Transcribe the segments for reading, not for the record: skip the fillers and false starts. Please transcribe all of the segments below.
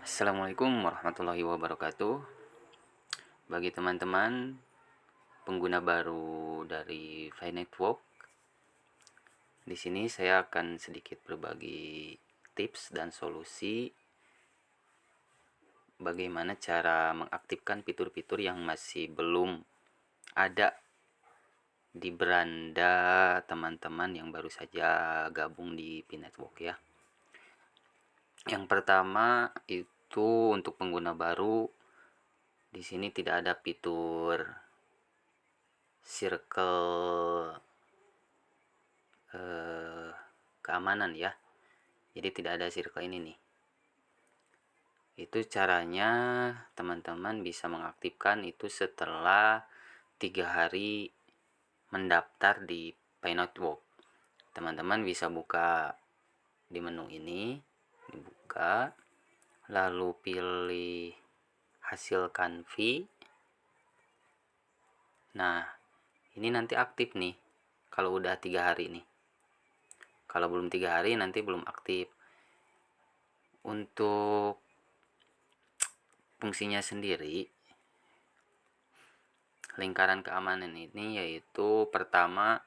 Assalamualaikum warahmatullahi wabarakatuh. Bagi teman-teman pengguna baru dari Fi Network, di sini saya akan sedikit berbagi tips dan solusi bagaimana cara mengaktifkan fitur-fitur yang masih belum ada di beranda teman-teman yang baru saja gabung di Fi Network ya. Yang pertama itu untuk pengguna baru, di sini tidak ada fitur circle keamanan ya. Jadi tidak ada circle ini nih. Itu caranya teman-teman bisa mengaktifkan itu setelah 3 hari mendaftar di Pi Network. Teman-teman bisa buka di menu ini, dibuka, lalu pilih hasilkan fee. Nah, ini nanti aktif nih kalau udah 3 hari nih. Kalau belum 3 hari nanti belum aktif. Untuk fungsinya sendiri, lingkaran keamanan ini yaitu pertama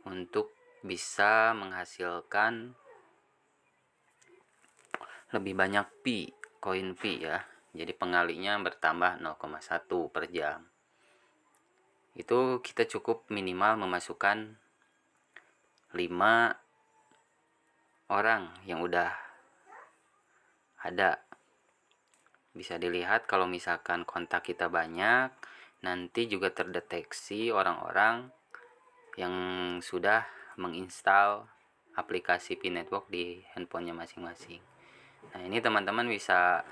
untuk bisa menghasilkan lebih banyak pi, koin pi ya. Jadi pengalinya bertambah 0,1 per jam. Itu kita cukup minimal memasukkan 5 orang yang udah ada. Bisa dilihat kalau misalkan kontak kita banyak, nanti juga terdeteksi orang-orang yang sudah menginstal aplikasi Pi Network di handphonenya masing-masing. Nah, ini teman-teman bisa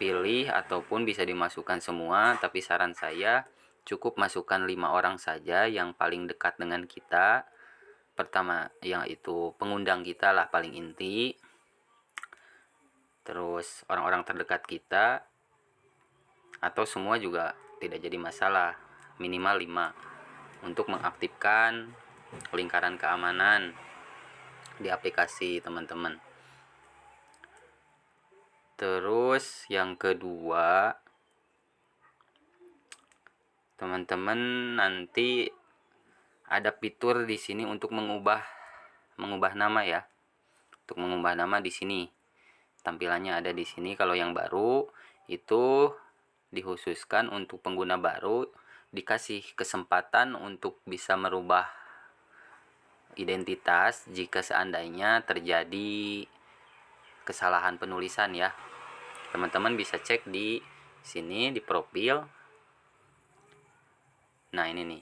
pilih ataupun bisa dimasukkan semua, tapi saran saya cukup masukkan 5 orang saja yang paling dekat dengan kita. Pertama, yaitu pengundang kita lah paling inti. Terus orang-orang terdekat kita, atau semua juga tidak jadi masalah, minimal 5 untuk mengaktifkan lingkaran keamanan di aplikasi teman-teman. Terus yang kedua, teman-teman nanti ada fitur di sini untuk mengubah nama ya. Untuk mengubah nama di sini. Tampilannya ada di sini. Kalau yang baru itu dikhususkan untuk pengguna baru, dikasih kesempatan untuk bisa merubah identitas jika seandainya terjadi kesalahan penulisan ya. Teman-teman bisa cek di sini di profil. Nah, ini nih.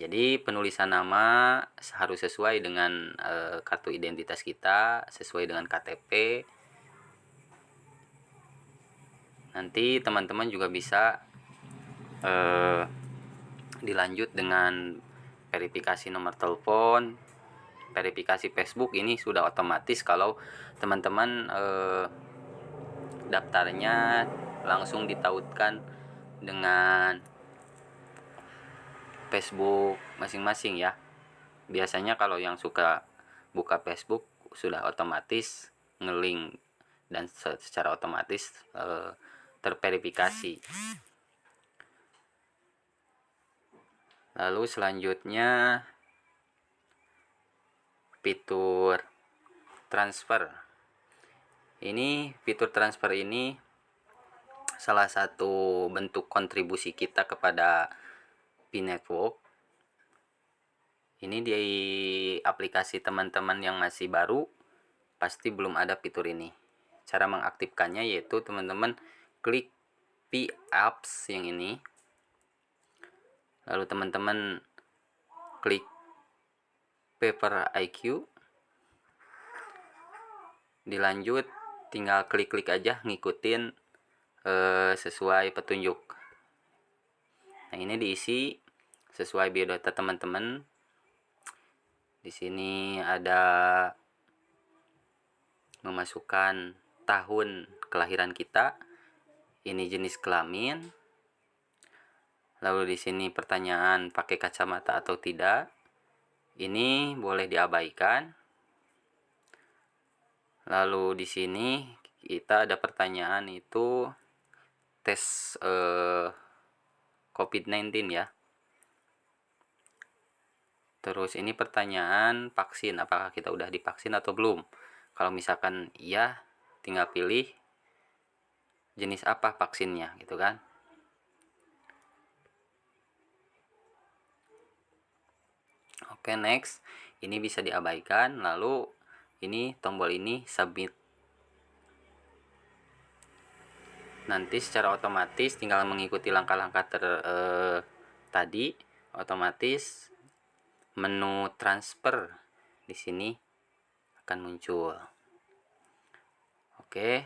Jadi penulisan nama harus sesuai dengan kartu identitas kita, sesuai dengan KTP. Nanti teman-teman juga bisa dilanjut dengan verifikasi nomor telepon, verifikasi Facebook. Ini sudah otomatis kalau teman-teman daftarnya langsung ditautkan dengan Facebook masing-masing ya. Biasanya kalau yang suka buka Facebook sudah otomatis ngelink dan secara otomatis terverifikasi. Lalu selanjutnya fitur transfer. Ini fitur transfer ini salah satu bentuk kontribusi kita kepada Pi Network. Ini di aplikasi teman-teman yang masih baru pasti belum ada fitur ini. Cara mengaktifkannya yaitu teman-teman klik Pi Apps yang ini. Lalu teman-teman klik Paper IQ. Dilanjut tinggal klik-klik aja ngikutin sesuai petunjuk. Nah, ini diisi sesuai biodata teman-teman. Di sini ada memasukkan tahun kelahiran kita, ini jenis kelamin. Lalu di sini pertanyaan pakai kacamata atau tidak. Ini boleh diabaikan. Lalu di sini kita ada pertanyaan itu tes COVID-19 ya. Terus ini pertanyaan vaksin, apakah kita udah divaksin atau belum. Kalau misalkan iya, tinggal pilih jenis apa vaksinnya gitu kan. Oke, next. Ini bisa diabaikan, lalu ini tombol ini submit. Nanti secara otomatis tinggal mengikuti langkah-langkah tadi, otomatis menu transfer di sini akan muncul. Oke.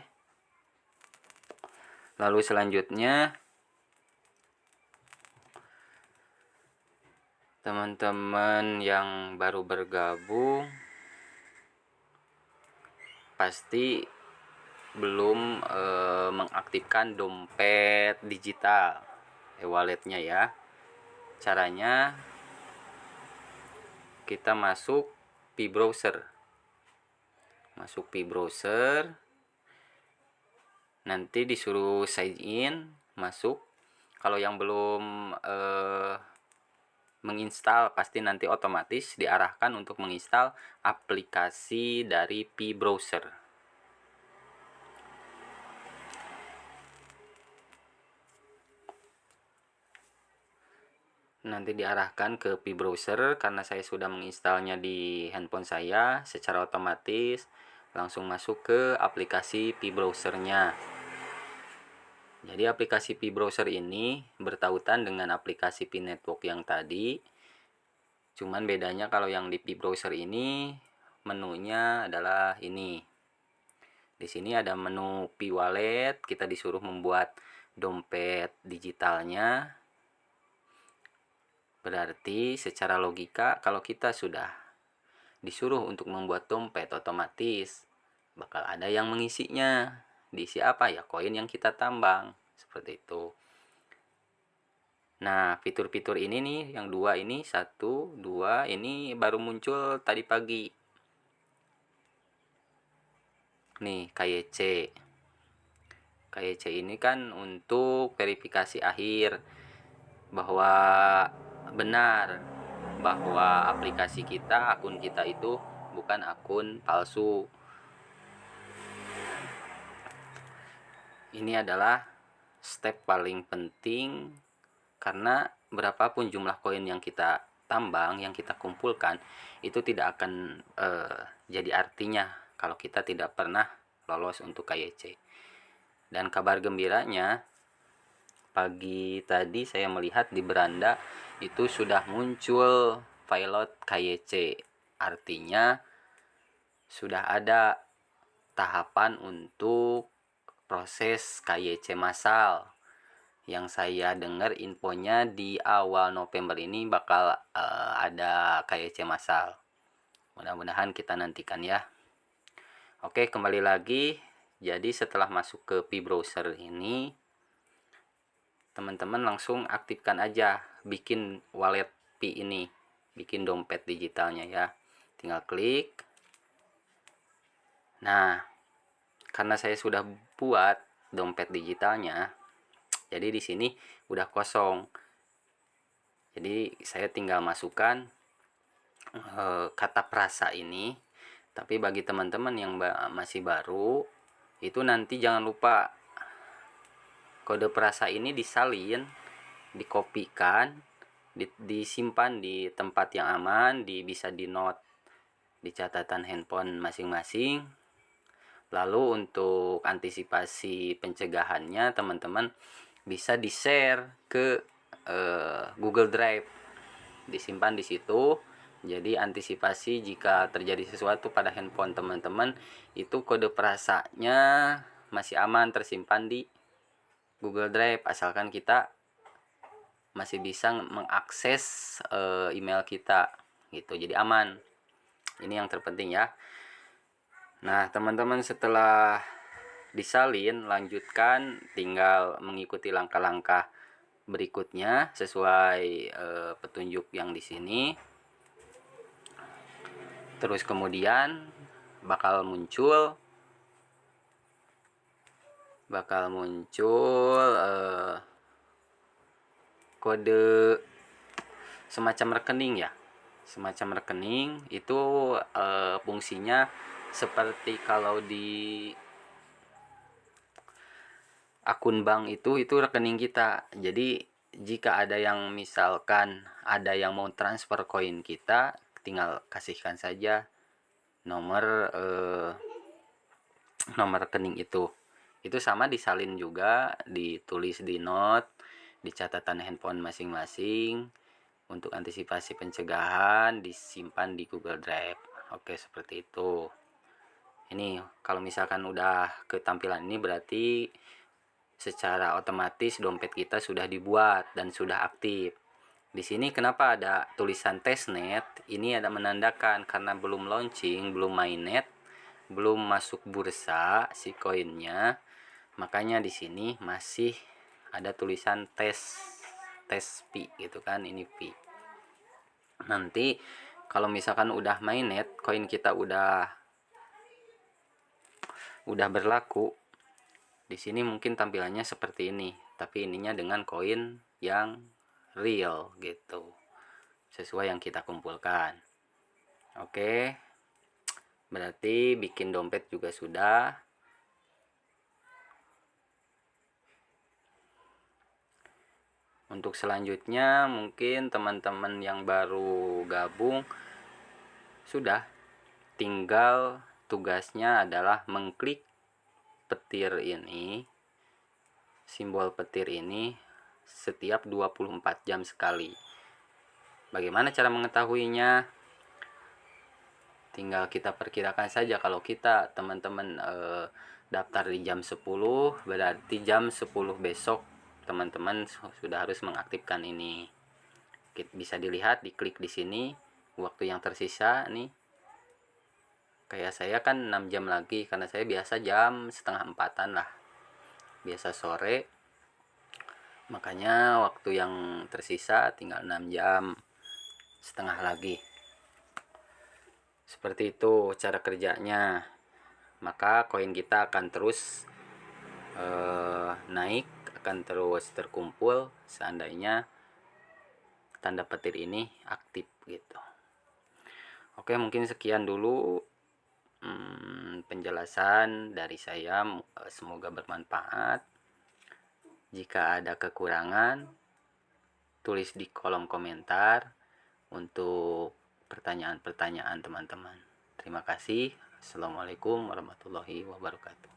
Lalu selanjutnya teman-teman yang baru bergabung pasti belum mengaktifkan dompet digital e-walletnya ya. Caranya kita masuk P-browser, nanti disuruh sign in, masuk. Kalau yang belum menginstal, pasti nanti otomatis diarahkan untuk menginstal aplikasi dari P-browser. Nanti diarahkan ke P-browser, karena saya sudah menginstalnya di handphone saya, secara otomatis langsung masuk ke aplikasi P-browsernya. Jadi aplikasi P-browser ini bertautan dengan aplikasi P-network yang tadi. Cuman bedanya kalau yang di P-browser ini menunya adalah ini. Di sini ada menu P-wallet, kita disuruh membuat dompet digitalnya. Berarti secara logika kalau kita sudah disuruh untuk membuat dompet, otomatis bakal ada yang mengisinya. Diisi apa ya? Koin yang kita tambang, seperti itu. Nah, fitur-fitur ini nih, yang dua ini, 1, 2, ini baru muncul tadi pagi. Nih, KYC. KYC ini kan untuk verifikasi akhir bahwa benar bahwa aplikasi kita, akun kita itu bukan akun palsu. Ini adalah step paling penting, karena berapapun jumlah koin yang kita tambang, yang kita kumpulkan, itu tidak akan jadi artinya kalau kita tidak pernah lolos untuk KYC. Dan kabar gembiranya, pagi tadi saya melihat di beranda itu sudah muncul pilot KYC. Artinya sudah ada tahapan untuk proses KYC massal. Yang saya dengar infonya di awal November ini bakal ada KYC massal. Mudah-mudahan kita nantikan ya. Oke, kembali lagi. Jadi setelah masuk ke P-browser ini, teman-teman langsung aktifkan aja, bikin wallet P ini, bikin dompet digitalnya ya. Tinggal klik. Nah, karena saya sudah buat dompet digitalnya, jadi di sini udah kosong. Jadi saya tinggal masukkan kata prasa ini. Tapi bagi teman-teman yang masih baru, itu nanti jangan lupa kode prasa ini disalin, dikopikan, disimpan di tempat yang aman, bisa di note di catatan handphone masing-masing. Lalu untuk antisipasi pencegahannya, teman-teman bisa di-share ke Google Drive, disimpan di situ. Jadi antisipasi jika terjadi sesuatu pada handphone teman-teman, itu kode prasanya masih aman tersimpan di Google Drive, asalkan kita masih bisa mengakses email kita gitu. Jadi aman. Ini yang terpenting ya. Nah, teman-teman setelah disalin, lanjutkan, tinggal mengikuti langkah-langkah berikutnya sesuai petunjuk yang di sini. Terus kemudian bakal muncul bakal muncul kode semacam rekening ya. Semacam rekening itu fungsinya seperti kalau di akun bank itu rekening kita. Jadi jika ada yang misalkan ada yang mau transfer koin kita, tinggal kasihkan saja nomor nomor rekening itu. Itu sama disalin juga, ditulis di note, di catatan handphone masing-masing. Untuk antisipasi pencegahan disimpan di Google Drive. Oke, seperti itu. Ini kalau misalkan udah ketampilan ini berarti secara otomatis dompet kita sudah dibuat dan sudah aktif. Di sini kenapa ada tulisan testnet? Ini ada menandakan karena belum launching, belum mainnet, belum masuk bursa si koinnya. Makanya di sini masih ada tulisan tes Pi gitu kan, ini Pi. Nanti kalau misalkan udah mainnet, koin kita udah berlaku, di sini mungkin tampilannya seperti ini, tapi ininya dengan koin yang real gitu, sesuai yang kita kumpulkan. Oke, berarti bikin dompet juga sudah. Untuk selanjutnya mungkin teman-teman yang baru gabung sudah tinggal tugasnya adalah mengklik petir ini, simbol petir ini setiap 24 jam sekali. Bagaimana cara mengetahuinya? Tinggal kita perkirakan saja, kalau kita teman-teman daftar di jam 10, berarti jam 10 besok teman-teman sudah harus mengaktifkan ini. Bisa dilihat, diklik di sini waktu yang tersisa nih. Kayak saya kan 6 jam lagi, karena saya biasa jam setengah 4-an lah, biasa sore. Makanya waktu yang tersisa tinggal 6 jam setengah lagi. Seperti itu cara kerjanya. Maka koin kita akan terus naik, akan terus terkumpul seandainya tanda petir ini aktif gitu. Oke, mungkin sekian dulu penjelasan dari saya, semoga bermanfaat. Jika ada kekurangan, tulis di kolom komentar untuk pertanyaan-pertanyaan teman-teman. Terima kasih. Assalamualaikum warahmatullahi wabarakatuh.